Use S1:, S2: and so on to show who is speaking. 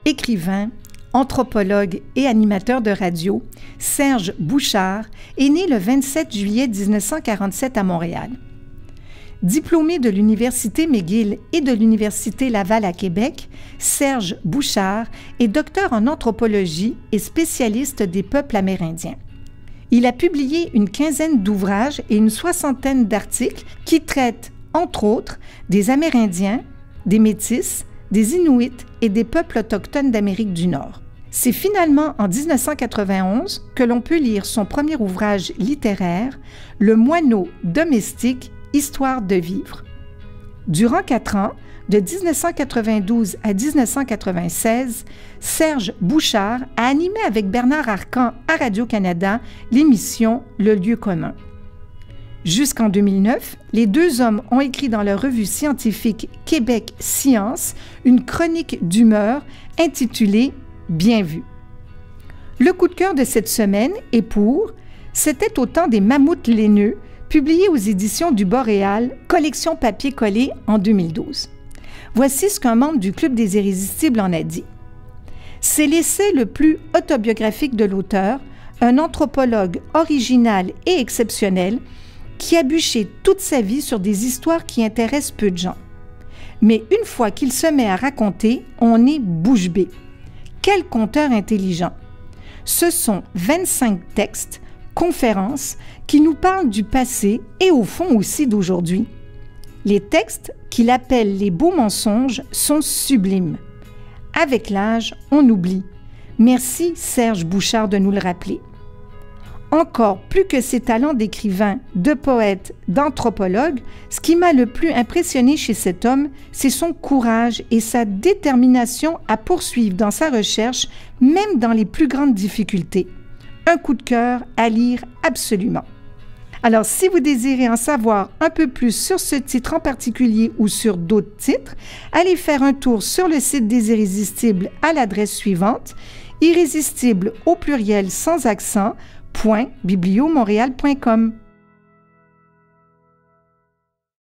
S1: Écrivain, anthropologue et animateur de radio, Serge Bouchard est né le 27 juillet 1947 à Montréal. Diplômé de l'Université McGill et de l'Université Laval à Québec, Serge Bouchard est docteur en anthropologie et spécialiste des peuples amérindiens. Il a publié une quinzaine d'ouvrages et une soixantaine d'articles qui traitent, entre autres, des Amérindiens, des Métis, des Inuits et des peuples autochtones d'Amérique du Nord. C'est finalement en 1991 que l'on peut lire son premier ouvrage littéraire, Le moineau domestique, Histoire de vivre. Durant 4 ans, de 1992 à 1996, Serge Bouchard a animé avec Bernard Arcan à Radio-Canada l'émission Le lieu commun. Jusqu'en 2009, les deux hommes ont écrit dans leur revue scientifique Québec Science une chronique d'humeur intitulée « Bien vu ». Le coup de cœur de cette semaine est pour « C'était au temps des mammouths laineux » publié aux éditions du Boréal, collection papier collé en 2012. Voici ce qu'un membre du Club des Irrésistibles en a dit. C'est l'essai le plus autobiographique de l'auteur, un anthropologue original et exceptionnel qui a bûché toute sa vie sur des histoires qui intéressent peu de gens. Mais une fois qu'il se met à raconter, on est bouche bée. Quel conteur intelligent! Ce sont 25 textes, conférences, qui nous parlent du passé et au fond aussi d'aujourd'hui. Les textes, qu'il appelle les beaux mensonges, sont sublimes. Avec l'âge, on oublie. Merci Serge Bouchard de nous le rappeler. Encore plus que ses talents d'écrivain, de poète, d'anthropologue, ce qui m'a le plus impressionné chez cet homme, c'est son courage et sa détermination à poursuivre dans sa recherche, même dans les plus grandes difficultés. Un coup de cœur à lire absolument. Alors, si vous désirez en savoir un peu plus sur ce titre en particulier ou sur d'autres titres, allez faire un tour sur le site des Irrésistibles à l'adresse suivante, irrésistible au pluriel sans accent, .bibliomontréal.com.